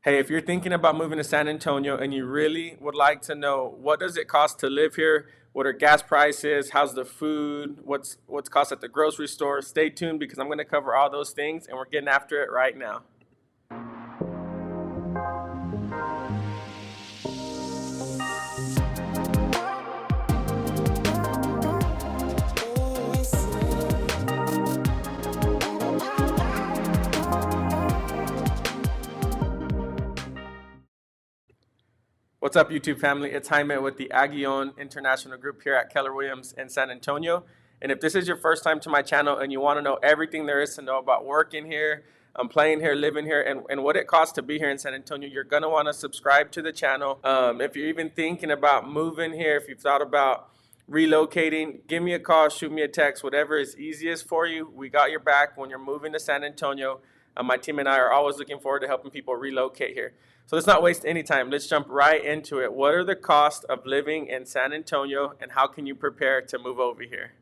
Hey, if you're thinking about moving to San Antonio and you really would like to know what does it cost to live here, what are gas prices, how's the food, what's cost at the grocery store, stay tuned because I'm going to cover all those things and we're getting after it right now. What's up, YouTube family? It's Jaime with the Aguillon International Group here at Keller Williams in San Antonio. And if this is your first time to my channel and you want to know everything there is to know about working here, playing here, living here, and what it costs to be here in San Antonio, you're going to want to subscribe to the channel. If you're even thinking about moving here, if you've thought about relocating, give me a call, shoot me a text, whatever is easiest for you. We got your back when you're moving to San Antonio. My team and I are always looking forward to helping people relocate here. So let's not waste any time. Let's jump right into it. What are the costs of living in San Antonio and how can you prepare to move over here?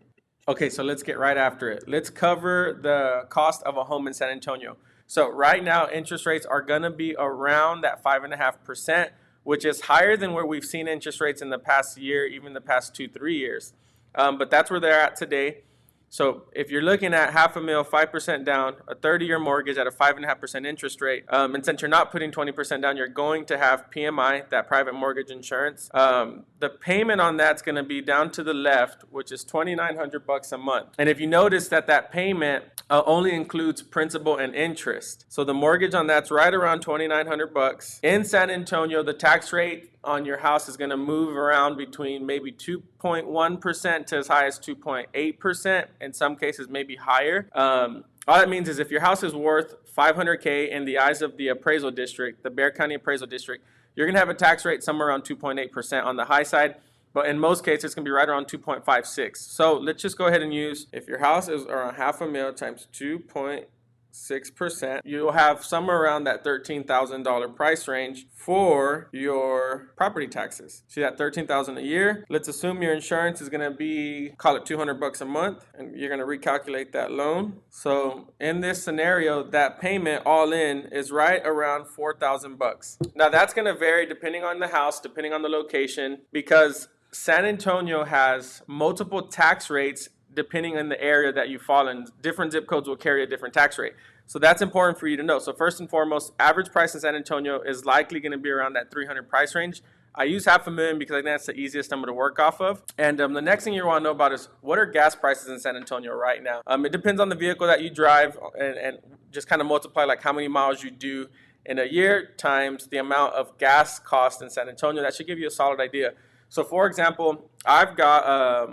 Okay, so let's get right after it. Let's cover the cost of a home in San Antonio. So right now, interest rates are going to be around that 5.5%, which is higher than where we've seen interest rates in the past year, even the past 2-3 years. But that's where they're at today. So if you're looking at $500,000, 5% down, a 30-year mortgage at a 5.5% interest rate, and since you're not putting 20% down, you're going to have PMI, that private mortgage insurance. The payment on that's going to be down to the left, which is $2,900 a month. And if you notice that payment only includes principal and interest, so the mortgage on that's right around $2,900. In San Antonio, the tax rate on your house is going to move around between maybe 2.1% to as high as 2.8%. In some cases, maybe higher. All that means is if your house is worth $500K in the eyes of the appraisal district, the Bexar County Appraisal District, you're going to have a tax rate somewhere around 2.8% on the high side. But in most cases, it's going to be right around 2.56. So let's just go ahead and use, if your house is around $500,000 times 2.6%, you'll have somewhere around that $13,000 price range for your property taxes. See that $13,000 a year? Let's assume your insurance is going to be, call it $200 a month, and you're going to recalculate that loan. So in this scenario, that payment all in is right around $4,000. Now that's going to vary depending on the house, depending on the location, because San Antonio has multiple tax rates depending on the area that you fall in. Different zip codes will carry a different tax rate. So that's important for you to know. So first and foremost, average price in San Antonio is likely going to be around that 300 price range. I use $500,000 because I think that's the easiest number to work off of. And the next thing you want to know about is what are gas prices in San Antonio right now? It depends on the vehicle that you drive and just kind of multiply like how many miles you do in a year times the amount of gas cost in San Antonio. That should give you a solid idea. So for example, I've got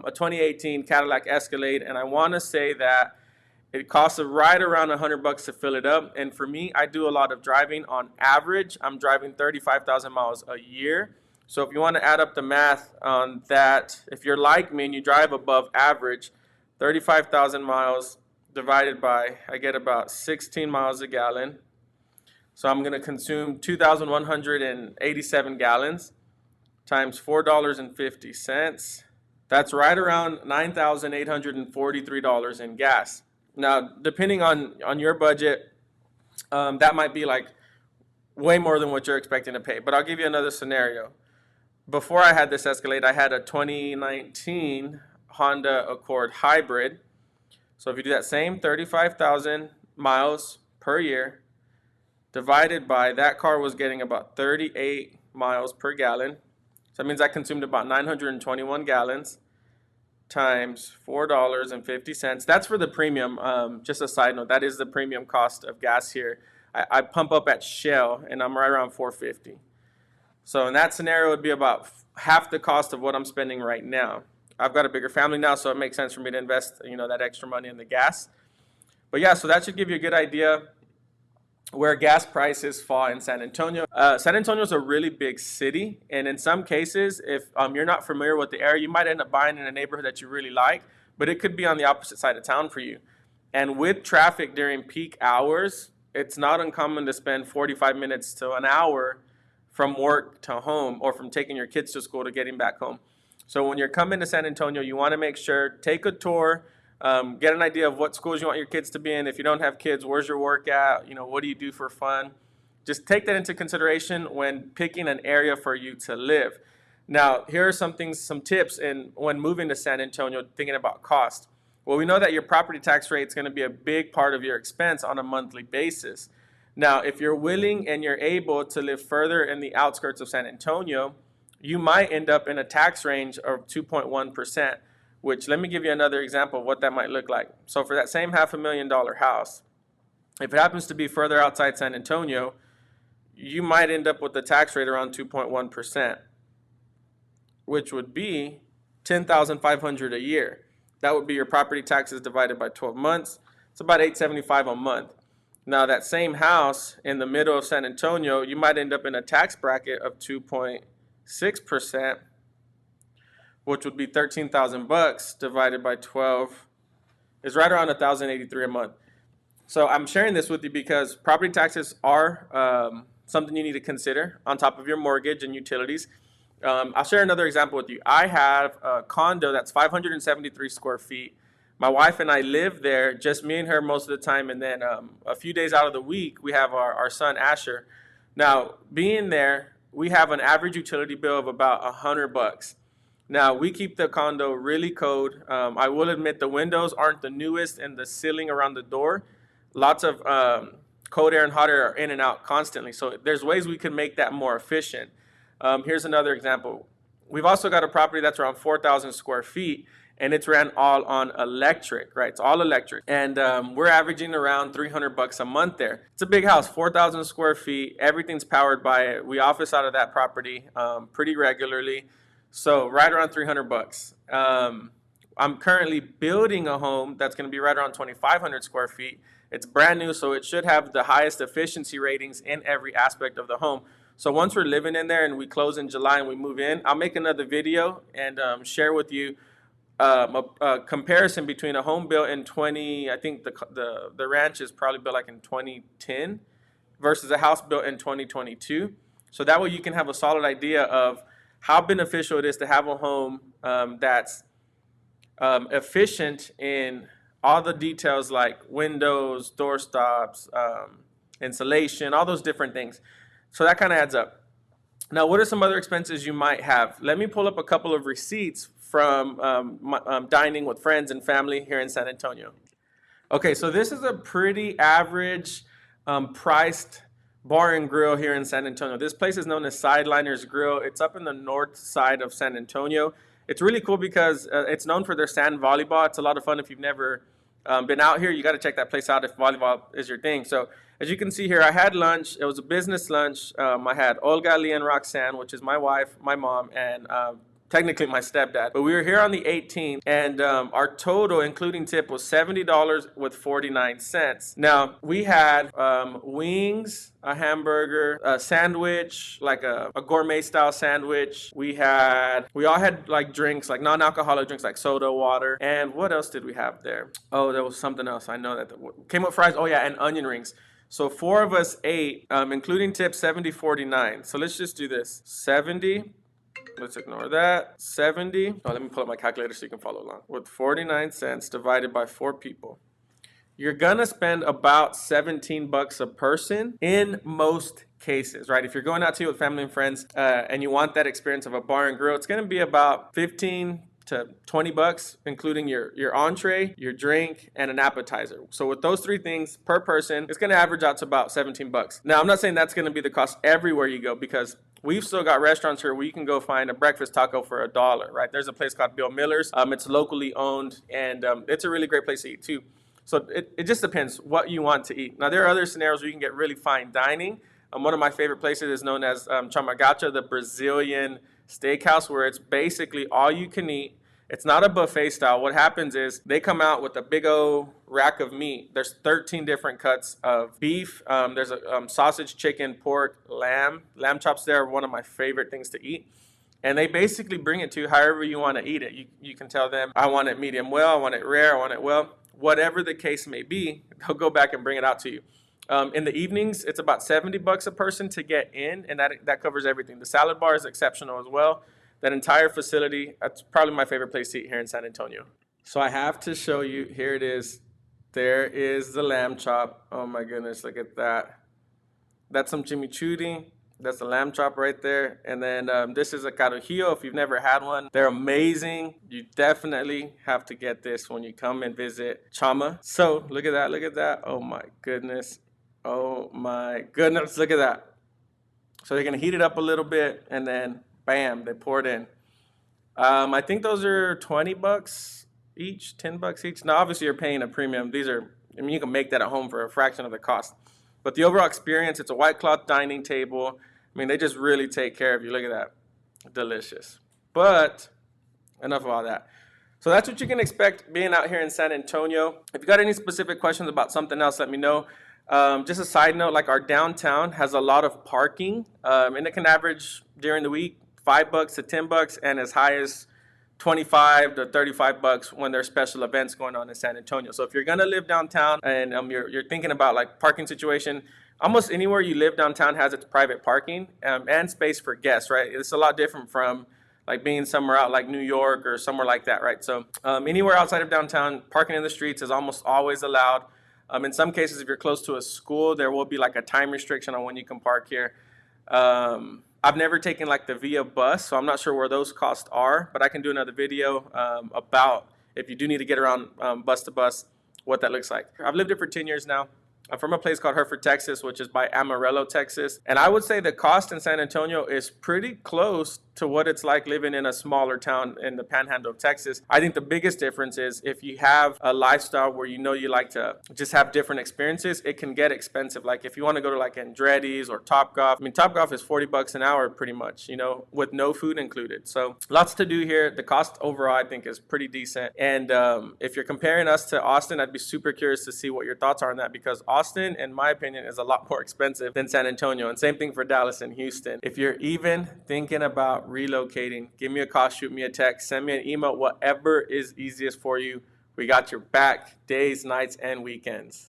a 2018 Cadillac Escalade, and I want to say that it costs right around $100 to fill it up. And for me, I do a lot of driving. On average, I'm driving 35,000 miles a year. So if you want to add up the math on that, if you're like me and you drive above average, 35,000 miles divided by, I get about 16 miles a gallon. So I'm going to consume 2,187 gallons. Times $4.50. That's right around $9,843 in gas. Now, depending on your budget, that might be like way more than what you're expecting to pay. But I'll give you another scenario. Before I had this Escalade, I had a 2019 Honda Accord Hybrid. So if you do that same 35,000 miles per year, divided by, that car was getting about 38 miles per gallon. That means I consumed about 921 gallons times $4.50. That's for the premium. Just a side note, that is the premium cost of gas here. I pump up at Shell, and I'm right around $4.50. So in that scenario, it would be about half the cost of what I'm spending right now. I've got a bigger family now, so it makes sense for me to invest, that extra money in the gas. But yeah, so that should give you a good idea where gas prices fall in San Antonio. San Antonio is a really big city, and in some cases, if you're not familiar with the area, you might end up buying in a neighborhood that you really like, but it could be on the opposite side of town for you. And with traffic during peak hours, it's not uncommon to spend 45 minutes to an hour from work to home, or from taking your kids to school to getting back home. So when you're coming to San Antonio, you want to make sure, take a tour, get an idea of what schools you want your kids to be in. If you don't have kids, where's your work at? What do you do for fun? Just take that into consideration when picking an area for you to live. Now, here are some things, some tips in when moving to San Antonio, thinking about cost. Well, we know that your property tax rate is going to be a big part of your expense on a monthly basis. Now, if you're willing and you're able to live further in the outskirts of San Antonio, you might end up in a tax range of 2.1%, which let me give you another example of what that might look like. So for that same $500,000 house, if it happens to be further outside San Antonio, you might end up with a tax rate around 2.1%, which would be $10,500 a year. That would be your property taxes divided by 12 months. It's about $875 a month. Now, that same house in the middle of San Antonio, you might end up in a tax bracket of 2.6%, which would be $13,000 divided by 12 is right around $1,083 a month. So I'm sharing this with you because property taxes are something you need to consider on top of your mortgage and utilities. I'll share another example with you. I have a condo that's 573 square feet. My wife and I live there, just me and her most of the time, and then a few days out of the week, we have our son, Asher. Now, being there, we have an average utility bill of about $100. Now, we keep the condo really cold. I will admit the windows aren't the newest, and the ceiling around the door, lots of cold air and hot air are in and out constantly. So there's ways we can make that more efficient. Here's another example. We've also got a property that's around 4,000 square feet, and it's ran all on electric, right? It's all electric. And we're averaging around $300 a month there. It's a big house, 4,000 square feet. Everything's powered by it. We office out of that property pretty regularly. So right around $300. I'm currently building a home that's going to be right around 2,500 square feet. It's brand new, so it should have the highest efficiency ratings in every aspect of the home. So once we're living in there and we close in July and we move in, I'll make another video and share with you a comparison between a home built in I think the ranch is probably built like in 2010 versus a house built in 2022. So that way you can have a solid idea of how beneficial it is to have a home that's efficient in all the details like windows, door stops, insulation, all those different things. So that kind of adds up. Now, what are some other expenses you might have? Let me pull up a couple of receipts from dining with friends and family here in San Antonio. Okay, so this is a pretty average priced bar and grill here in San Antonio. This place is known as Sideliners Grill. It's up in the north side of San Antonio. It's really cool because it's known for their sand volleyball. It's a lot of fun if you've never been out here. You got to check that place out if volleyball is your thing. So as you can see here, I had lunch. It was a business lunch. I had Olga, Lee, and Roxanne, which is my wife, my mom, and technically my stepdad. But we were here on the 18th, and our total, including tip, was $70.49. Now, we had wings, a hamburger, a sandwich, like a gourmet-style sandwich. We all had like drinks, like non-alcoholic drinks, like soda, water. And what else did we have there? Oh, there was something else. I know that came with fries. Oh, yeah, and onion rings. So 4 of us ate, including tip, $70.49. So let's just do this. 70. Let's ignore that. 70. Oh, let me pull up my calculator so you can follow along. With 49 cents divided by 4 people, you're gonna spend about $17 a person in most cases, right? If you're going out to eat with family and friends and you want that experience of a bar and grill, it's gonna be about 15 to $20, including your entree, your drink, and an appetizer. So with those 3 things per person, it's gonna average out to about $17. Now, I'm not saying that's gonna be the cost everywhere you go, because we've still got restaurants here where you can go find a breakfast taco for $1, right? There's a place called Bill Miller's. It's locally owned, and it's a really great place to eat too. So it just depends what you want to eat. Now, there are other scenarios where you can get really fine dining. One of my favorite places is known as Chamagacha, the Brazilian steakhouse, where it's basically all you can eat. It's not a buffet style. What happens is they come out with a big old rack of meat. There's 13 different cuts of beef. There's a sausage, chicken, pork, lamb. Lamb chops there are one of my favorite things to eat. And they basically bring it to you however you want to eat it. You can tell them, I want it medium well, I want it rare, I want it well. Whatever the case may be, they'll go back and bring it out to you. In the evenings, it's about $70 a person to get in, and that covers everything. The salad bar is exceptional as well. That entire facility, that's probably my favorite place to eat here in San Antonio. So I have to show you, here it is. There is the lamb chop. Oh my goodness, look at that. That's some chimichurri. That's a lamb chop right there. And then this is a carajillo. If you've never had one, they're amazing. You definitely have to get this when you come and visit Chama. So look at that. Look at that. Oh my goodness. Oh my goodness. Look at that. So they're going to heat it up a little bit and then bam, they pour it in. I think those are 20 bucks each, 10 bucks each. Now, obviously, you're paying a premium. I mean, you can make that at home for a fraction of the cost. But the overall experience, it's a white cloth dining table. I mean, they just really take care of you. Look at that. Delicious. But enough of all that. So that's what you can expect being out here in San Antonio. If you got any specific questions about something else, let me know. Just a side note, like our downtown has a lot of parking, and it can average during the week $5 to $10 and as high as 25 to 35 bucks when there's special events going on in San Antonio. So if you're gonna live downtown and you're thinking about like parking situation, almost anywhere you live downtown has its private parking and space for guests, right? It's a lot different from like being somewhere out like New York or somewhere like that, right? So anywhere outside of downtown, parking in the streets is almost always allowed. In some cases, if you're close to a school, there will be like a time restriction on when you can park here. I've never taken like the Via bus, so I'm not sure where those costs are, but I can do another video about if you do need to get around bus to bus, what that looks like. I've lived here for 10 years now. I'm from a place called Hereford, Texas, which is by Amarillo, Texas. And I would say the cost in San Antonio is pretty close to what it's like living in a smaller town in the panhandle of Texas. I think the biggest difference is if you have a lifestyle where you know you like to just have different experiences, it can get expensive. Like if you want to go to like Andretti's or Topgolf, I mean, Topgolf is 40 bucks an hour pretty much, you know, with no food included. So lots to do here. The cost overall, I think, is pretty decent. And if you're comparing us to Austin, I'd be super curious to see what your thoughts are on that, because Austin, in my opinion, is a lot more expensive than San Antonio. And same thing for Dallas and Houston. If you're even thinking about relocating, give me a call, shoot me a text, send me an email, whatever is easiest for you. We got your back days, nights, and weekends.